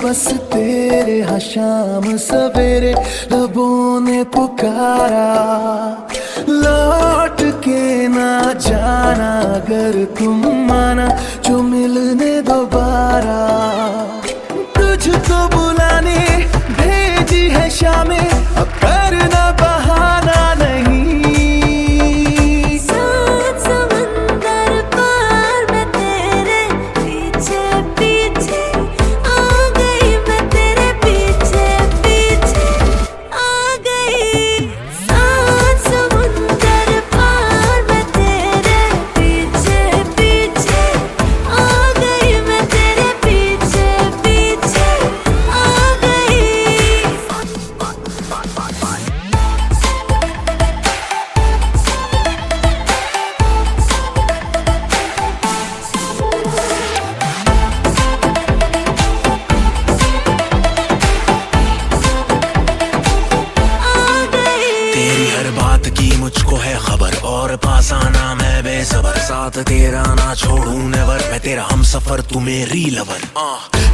बस तेरे हाँ शाम सवेरे लबों ने पुकारा, लौट के ना जाना अगर तुम माना जो मिलने दोबारा। तुझको बुलाने भेजी है शामें, अब करना बहाना नहीं। सात समंदर पार मैं तेरे पीछे पीछे आ गई, मैं तेरे पीछे पीछे आ गई। सात समंदर पार मैं तेरे पीछे पीछे आ गई, मैं तेरे पीछे पीछे आ गई। तेरी हर बात की मुझको है खबर, और पास आना मैं बेसबर। साथ तेरा ना छोड़ूं नेवर, मैं तेरा हम सफर तू मेरी लवर।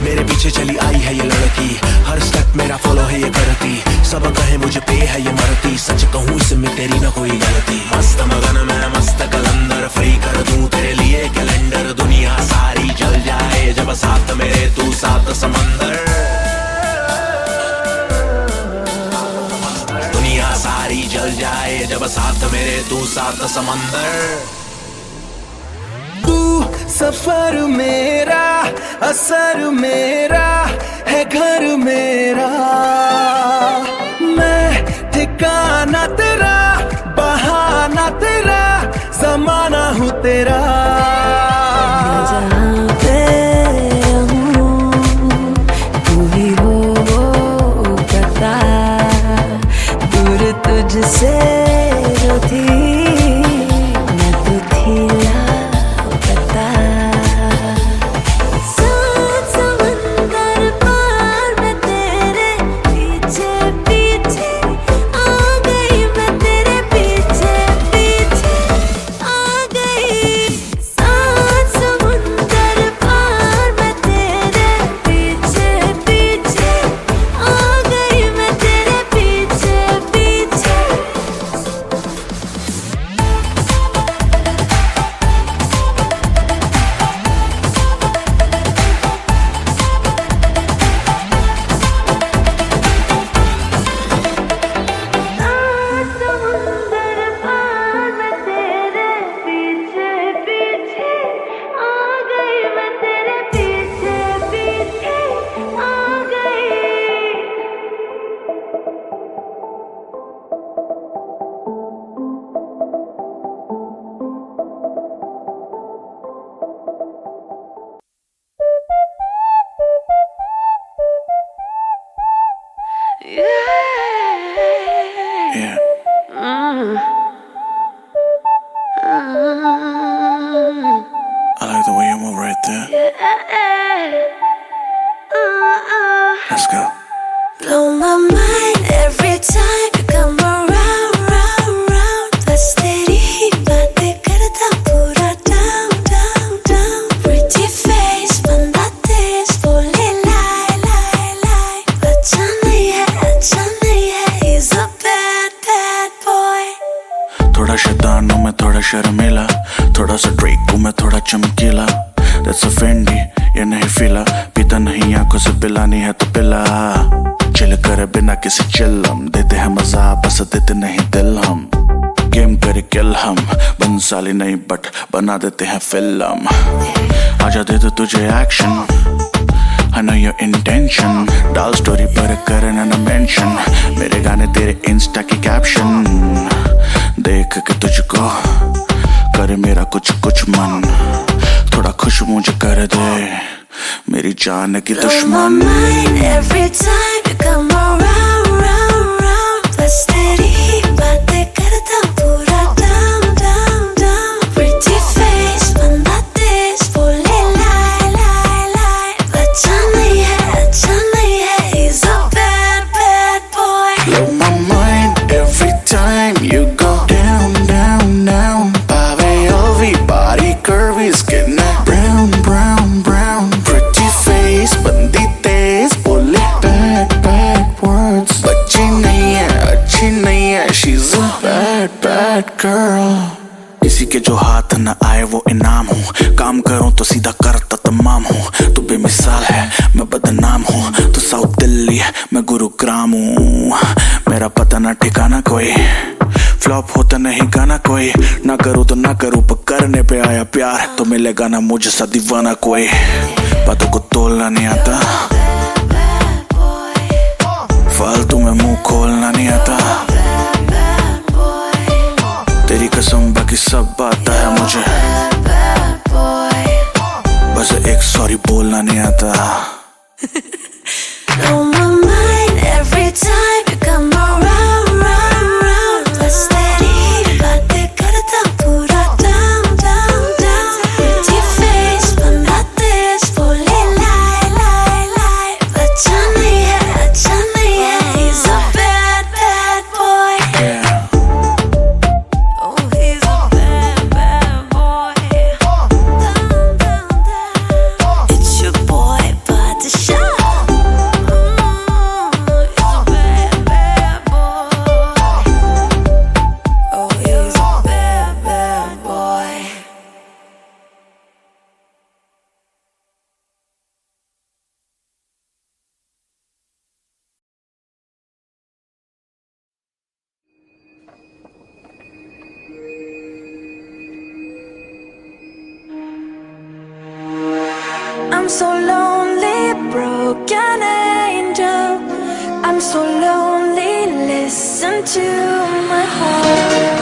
मेरे पीछे चली आई है ये लड़की, हर स्टेप मेरा फॉलो है ये करती। सब कहे मुझे पे है ये मरती, सच कहूँ इसमें तेरी ना कोई गलती। मस्त मगन मैं मस्त कलंदर, फ्री कर दूं तेरे लिए कैलेंडर। दुनिया सारी जल जाए जब साथ मेरे तू साथ समंदर। दुनिया सारी जल जाए जब साथ मेरे तू साथ समंदर। तू सफर मेरा, असर मेरा है घर मेरा। मैं ठिकाना तेरा, बहाना तेरा, जमाना हूँ तेरा। जहाँ पे हूँ तू ही हो पता, दूर तुझसे जो थी मैं तो थी लापता। सात समंदर पार मैं तेरे पीछे पीछे आ गई, मैं तेरे पीछे पीछे आ गई। सात समंदर पार मैं तेरे पीछे पीछे आ गई, मैं तेरे पीछे पीछे। समुंदर पार मैं तेरे पीछे पीछे आ गई, मैं तेरे पीछे पीछे आ गई। Yeah. I like the way you move right there. Let's go. Blow my mind every time you come around, round, round. बस तेरी ही बातें करता पूरा down, down, down. Pretty face, बंदा तेज, बोले lie, lie, lie. अच्छा नहीं है, he's a bad, bad boy. थोड़ा शैतान हूँ मैं, थोड़ा शर्मीला, थोड़ा सा ड्रेक हूँ मैं, थोड़ा चमकीला। That's a Fendi, ये नहीं फीला, पीता नहीं आंखों से पिलानी है तो पिला। चिल कर बिना किसी चिल्लम, देते हैं मजा बस देते नहीं दिल हम। गेम कर किल हम, बंसाली नहीं बट बना देते हैं फिल्म। आजा दे दो तुझे action, I know your intention, डाल स्टोरी पर करना न मेंशन, मेरे गाने तेरे इंस्टा की कैप्शन। देख के तुझको करे मेरा कुछ कुछ मन, थोड़ा खुश मुझे कर दे मेरी जान की Blow my दुश्मन। mind every time you come around, round, round. बस तेरी ही बातें करता पूरा down, down, down. Pretty face, बंदा तेज, बोले lie, lie, lie. अच्छा नहीं है, he's a bad, bad boy. Blow my mind every time you go down, down, down. Pave Ovi, body curvy, skin brown, brown, brown. Pretty face, bandi tez, Yeah, she's a bad, bad girl. किसी के जो हाथ न आए वो इनाम हूँ, काम करूँ तो सीधा करता तमाम हूँ। तू बेमिसाल है मैं बदनाम हूँ, तू साउथ दिल्ली है मैं गुरुग्राम हूँ। मेरा पता ना ठिकाना कोई, फ्लॉप होता नहीं गाना कोई। ना करूँ तो ना करूँ पर करने पे आया प्यार, तो मिलेगा ना मुझे सा दीवाना कोई। बातों को तोलना नहीं आता, फालतू में मुंह खोलना नहीं आता। तेरी कसम बाकी सब आता है मुझे, बस एक सॉरी बोलना नहीं आता। On my mind every time you come around, round, round. बस तेरी बातें करता पूरा down, down, down. Pretty face बनाते बोले lie, lie, lie. अच्छा नहीं है, अच्छा नहीं है. He's a bad, bad boy. Oh, he's a bad, bad boy. Down, down, down. It's your boy, Badshah. I'm so lonely, broken angel. I'm so lonely, listen to my heart.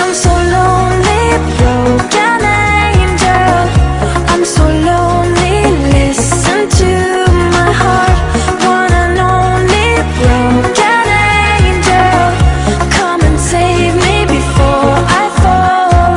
I'm so lonely, broken angel. I'm so lonely, listen to my heart. One and only broken angel. Come and save me before I fall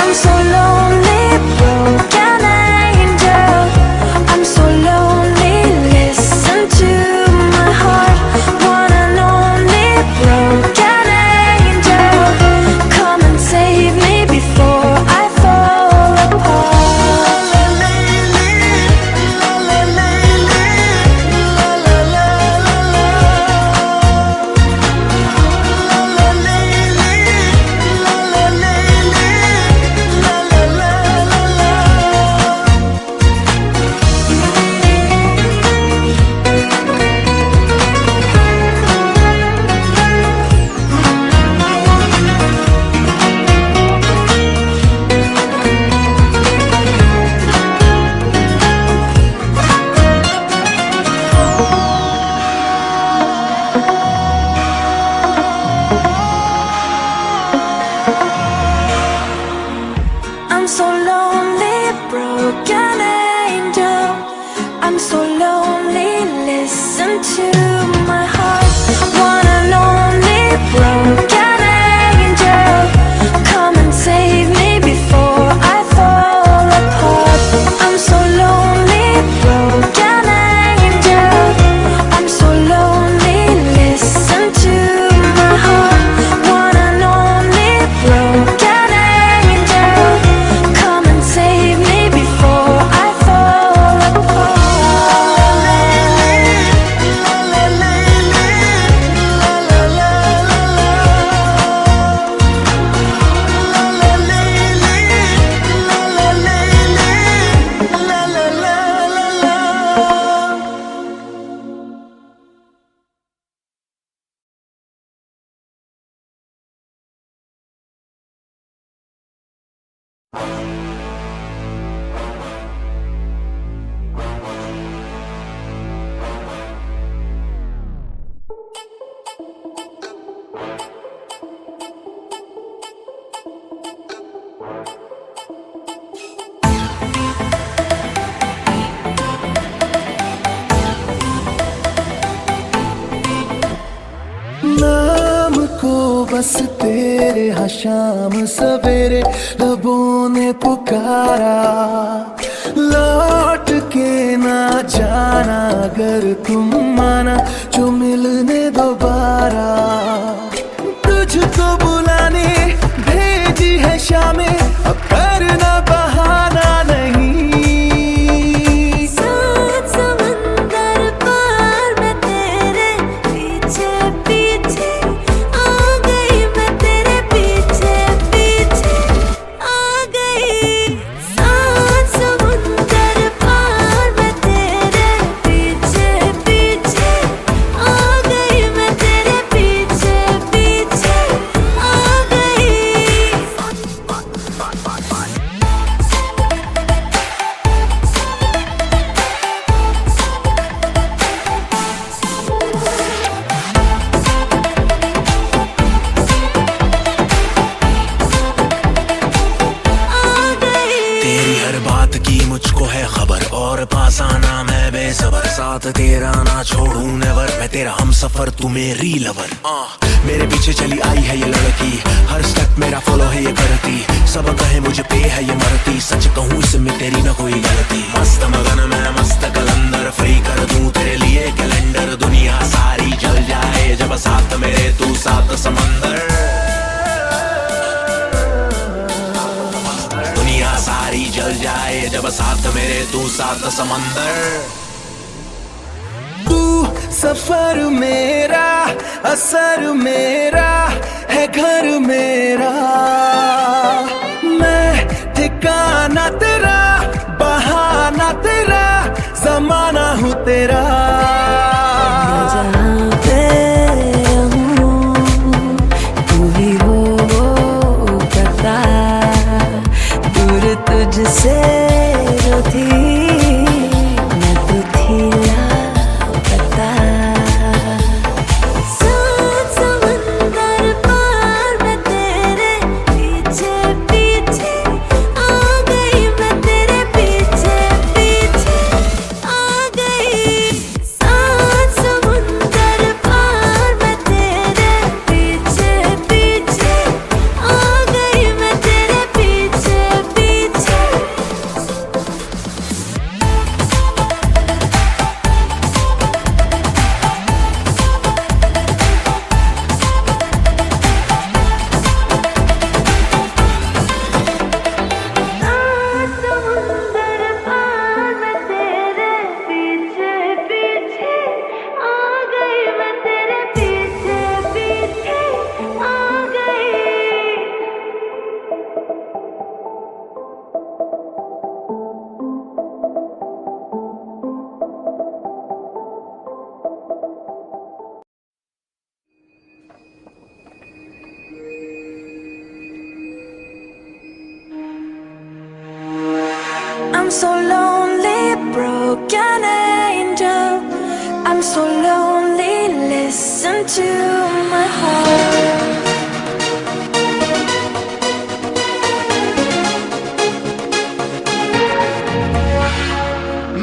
I'm so lonely, broken angel. I'm so lonely, listen to my heart. One and only broken angel. Come and save me before I fall apart. I'm so lonely, broken angel. I'm so lonely, listen to my heart. One and only broken angel. Come and save me before I fall apart. I'm so lonely, broken angel. I'm so lonely, listen to my heart. One and only broken angel. Come and save me before I fall apart. बस तेरे हाँ शाम सवेरे लबों ने पुकारा, लौट के ना जाना अगर तुम माना जो मिलने दोबारा। तुझको बुलाने भेजी है शामें, अब करना बहाना नहीं। सात समंदर पार मैं तेरे पीछे पीछे आ गई, मैं तेरे पीछे पीछे आ गई। सात समंदर पार मैं तेरे पीछे पीछे आ गई, मैं तेरे पीछे पीछे आ गई। तेरी हर बात की मुझको है खबर, और पास आना मैं बेसबर, साथ तेरा ना छोड़ूं नेवर, मैं तेरा हम सफर तू मेरी लवर। मेरे पीछे चली आई है ये लड़की, हर स्टेप मेरा फॉलो है ये करती, सब कहे मुझे पे है ये मरती, सच कहूँ इसमें तेरी ना कोई गलती। मस्त मगन मैं मस्त कलंदर, फ्री कर दूं तेरे लिए कैलेंडर, दुनिया सारी जल जाए जब साथ मेरे तू साथ समंदर, दुनिया सारी जल जाए जब साथ मेरे तू साथ समंदर। तू सफर मेरा, असर मेरा है घर मेरा, मैं ठिकाना तेरा, बहाना तेरा, जमाना हूँ तेरा। जहाँ पे हूँ तू ही हो पता, दूर तुझसे जो थी मैं तो थी लापता। सात समंदर पार मैं तेरे पीछे पीछे आ गई, मैं तेरे पीछे पीछे आ गई। सात समंदर पार मैं तेरे पीछे पीछे आ गई, मैं तेरे पीछे पीछे। समुंदर पार मैं तेरे पीछे पीछे आ गई, मैं तेरे पीछे पीछे आ गई। I'm so lonely, broken angel. I'm so lonely, listen to my heart.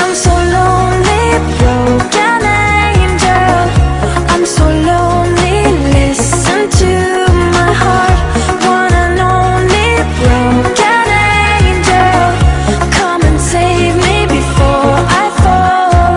I'm so lonely, broken angel. I'm so lonely, listen to my heart. One and only broken angel. Come and save me before I fall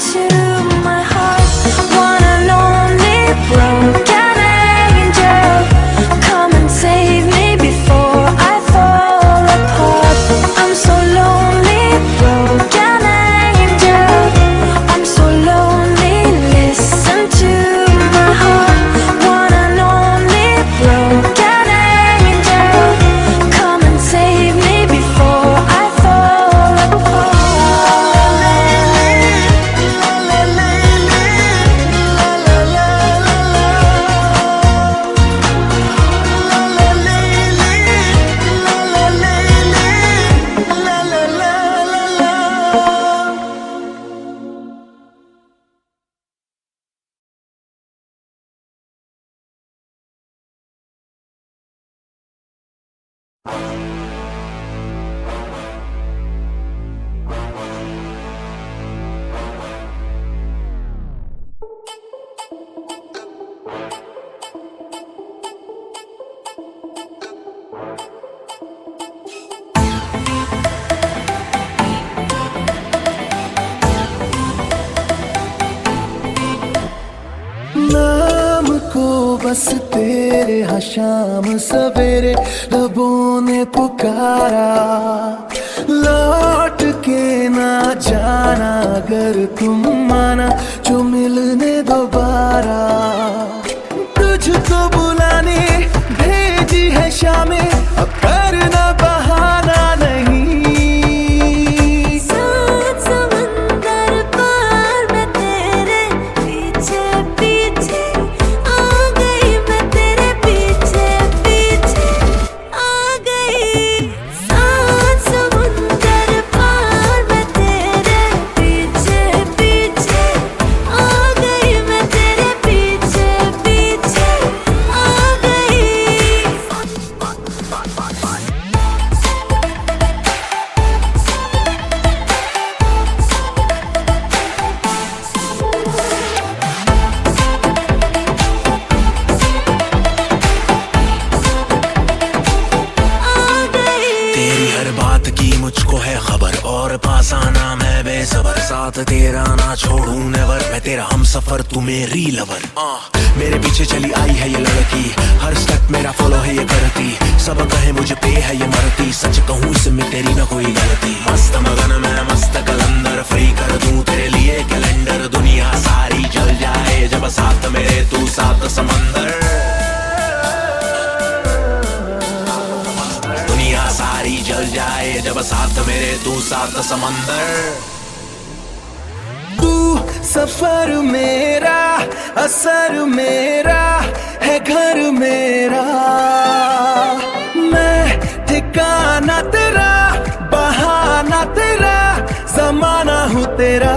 to my heart. One and only broken angel, come and save me before I fall apart. I'm so lonely, broken angel, I'm so lonely. Listen to my heart. One and only broken angel, come and save me before I fall apart. नाम को बस तेरे हाँ शाम सवेरे लबों ने पुकारा, लौट के ना जाना अगर तुम माना जो मिलने दोबारा। तुझको बुलाने भेजी है शामें, अब करना बहाना नहीं। सात समंदर पार मैं तेरे पीछे पीछे आ गई, मैं तेरे पीछे पीछे आ गई। सात समुंदर पार मैं तेरे पीछे पीछे आ गई, मैं तेरे पीछे पीछे आ गई। तेरी हर बात की मुझको है खबर, और पास आना मैं बेसबर। साथ तेरा ना छोड़ू नेवर, मैं तेरा हम सफर तू मेरी लवर। मेरे पीछे चली आई है ये लड़की, हर स्टेप मेरा फॉलो है ये करती। सब कहे मुझे पे है ये मरती, सच कहूँ इसमें तेरी ना कोई गलती। मस्त मगन मैं मस्त कलंदर, फ्री कर दूं तेरे लिए कैलेंडर। दुनिया सारी जल जाए जब साथ मेरे तू साथ समंदर। दुनिया सारी जल जाए जब साथ मेरे तू साथ समंदर। तू सफर मेरा, असर मेरा है घर मेरा। मैं ठिकाना तेरा, बहाना तेरा, जमाना हूँ तेरा।